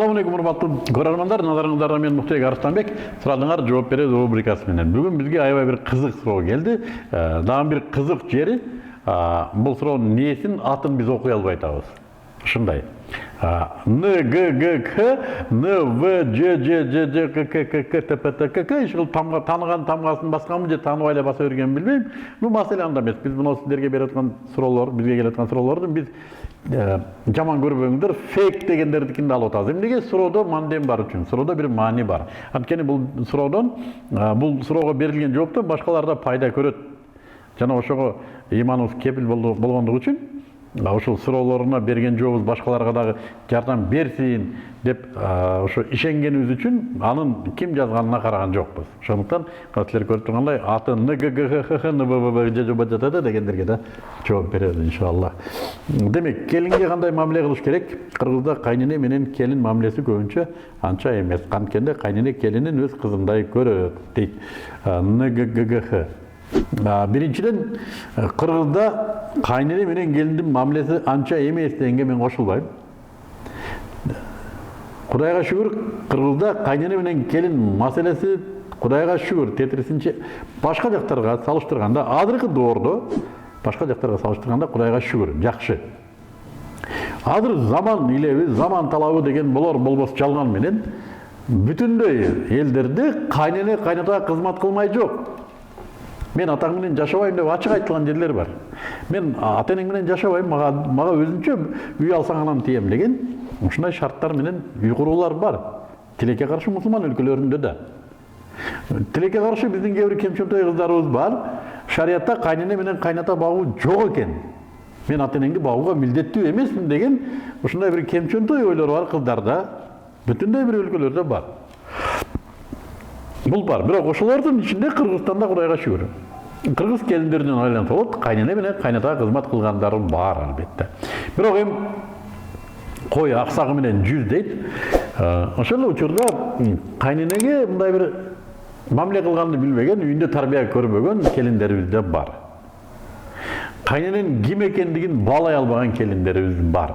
Assalamualaikum урматтуу көрөрмандар, назарыңыздарда мен Муктуй Арыстанбек. Сурааларыңар жооп берет рубрикасы менен. Бүгүн бизге аябай бир кызык суроо келди. Дагы бир кызык жери, бул суроонун нээсин атын биз окуй албай атабыз. Ушундай. Н Г Г К Н В Ж Ж Ж Ж К К К К Т П Т К К ушул тааныган тамгасын басканбы же тааныбай эле баса бергенин билбейм. Бул маселе анда эмес. Биз мына силерге берип аткан суроолор, бизге келип аткан суроолорду биз жаман көрбөңүздөр, фейк дегендердикинди алып атабыз. Эмнеге? Суроодо мандем бар үчүн, суроодо бир маани бар. Анткени бул суроодон, бул суроого берилген жооптон башкалар да пайда көрөт. Жана ошого ыйманыбыз кепил болгондугу үчүн ошол суроолоруна берген жообубуз башкаларга дагы жардам берсин деп ошо ишенгенибиз үчүн анын ким жазганына караган жокпуз. Ошондуктан силер көрүп тургандай аты Н Г Г Х Х Н В В Ж Ж Б Ж Т дегендерге да жооп беребиз иншалла. Демек, келинге кандай мамиле кылыш керек? Кыргызда кайнене менен келин мамилеси көбүнчө анча эмес. Анткенде кайнене келинин өз кызындай көрөт дейт Н Г Г Г Х. Биринчиден, Кыргызда кайнене менен келиндин мамилеси анча эмес дегенге мен кошулбайм. Кудайга шүгүр, Кыргызда кайнене менен келин маселеси Кудайга шүгүр тетирисинче башка жактарга салыштырганда, азыркы доордо башка жактарга салыштырганда Кудайга шүгүр жакшы. Азыр заман илеби, заман талабы деген болор болбос жалган менен бүтүндөй элдерде кайнене кайнатага кызмат кылмай жок. Мен атаң менен жашабайм деп ачык айтылган жерлер бар. Мен ата-энең менен жашабайм, мага өзүнчө үй алсаң анан тием деген ушундай шарттар менен үй куруулар бар. Тилекке каршы мусулман өлкөлөрүндө да. Тилекке каршы биздин кээ бир кемчөнтөй кыздарыбыз бар. Шариятта кайнене менен кайната багуу жок экен. Мен ата-энеңди багууга милдеттүү эмесмин деген ушундай бир кемчөнтөй ойлор бар кыздарда. Бүтүндөй бир өлкөлөрдө бар. Бул бар, бирок ошолордун ичинде Кыргызстанда Кудайга шүгүр. Кыргыз келиндеринен айланып болот, кайнене менен кайнатага кызмат кылгандары бар албетте. Бирок кой аксагы менен жүз дейт. Ошол учурда кайненеге мындай бир мамиле кылганды билбеген, үйүндө тарбия көрбөгөн келиндерибиз да бар. Кайнененин ким экендигин баалай албаган келиндерибиз бар.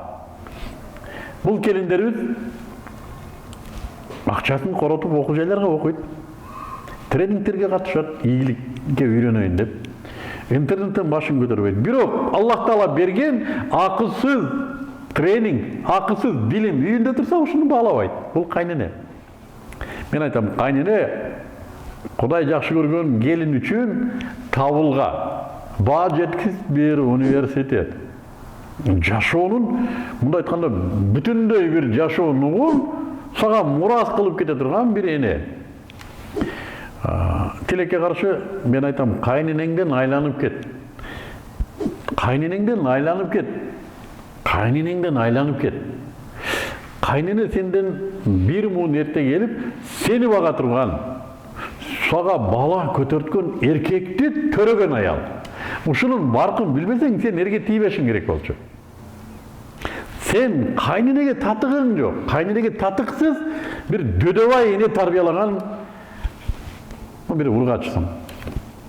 Бул келиндерибиз акчасын коротуп окуу жайларга окуйт. Тренингтерге катышат, ийгиликке үйрөнөйүн деп. Интернеттен башын көтөрбөйт. Бирок Аллах Таала берген акысыз тренинг, акысыз билим үйүндө турса ушуну баалабайт. Бул кайнене. Мен айтам, кайнене Кудай жакшы көргөн келин үчүн табылга баа жеткис бир университет. Жашоонун, мындай айтканда, бүтүндөй бир жашоо нугун сага мурас кылып кете турган бир эне. Тилекке каршы мен айтам, кайненеңден айланып кет. Кайненеңден айланып кет. Кайненеңден айланып кет. Кайнене сенден бир муун эрте келип, сени бага турган, сага бала көтөрткөн эркекти төрөгөн аял. Ушунун баркын билбесең, сен эрге тийбешиң керек болчу. Сен кайненеге татыгың жок. Кайненеге татыксыз бир дөдөбай эне тарбиялаган бир ургачсың.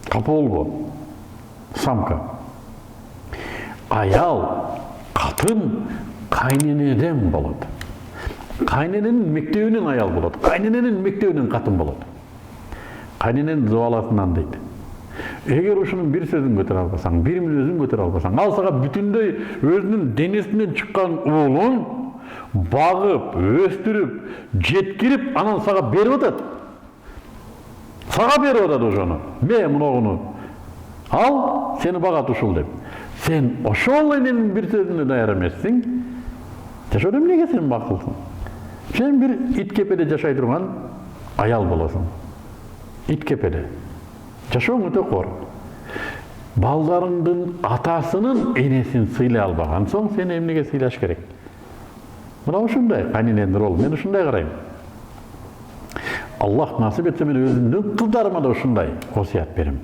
Капа болбо. Самка. Аял, катын кайненеден болот. Кайнененин мектебинен аял болот. Кайнененин мектебинен катын болот. Кайнененин зубаласынан дейт. Эгер ушунун бир сөзүн көтөрө албасаң, бир мүнөзүн көтөрө албасаң, ал сага бүтүндөй өзүнүн денесинен чыккан уулун багып, өстүрүп, жеткирип, анан сага берип атат. Сага берип атат ошону. Мен мунуну ал сени багат ушул деп. Сен ошол эненин бир сөзүнө даяр эмессиң. Жашоодо эмнеге сен бакылсың? Сен бир ит кепеде жашай турган аял болосуң. Ит кепеде. Жашооң өтө кор. Балдарыңдын атасынын энесин сыйлай албаган соң сен эмнеге сыйлаш керек? Мына ушундай кайнененин ролу. Мен ушундай карайм. Аллах насип этсе мен өзүмдүн кыздарыма да ушундай осуят берем.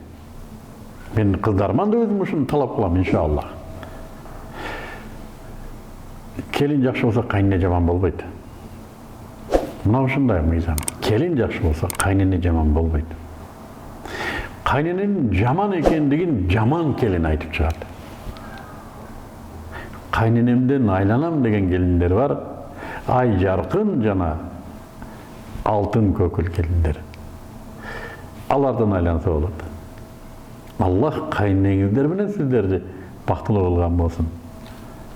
Мен кыздарыман да өзүм ушуну талап кылам иншалла. Келин жакшы болсо кайнене жаман болбойт. Мына ушундай мыйзам. Келин жакшы болсо кайнене жаман болбойт. Кайнененин жаман экендигин жаман келин айтып чыгат. Кайненемден айланам деген келиндер бар. ай жарқын жана алтын көкүл келиндер. Алардан айланса болот. Аллах кайнеңиздер менен сиздерди бактылуу кылган болсун.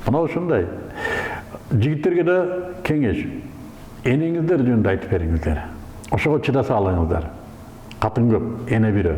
Мына ушундай. Жигиттерге да кеңеш. Энеңиздер жөнүндө айтып бериңиздер. Ошого чыдаса алыңыздар. Катын көп, эне бирөө.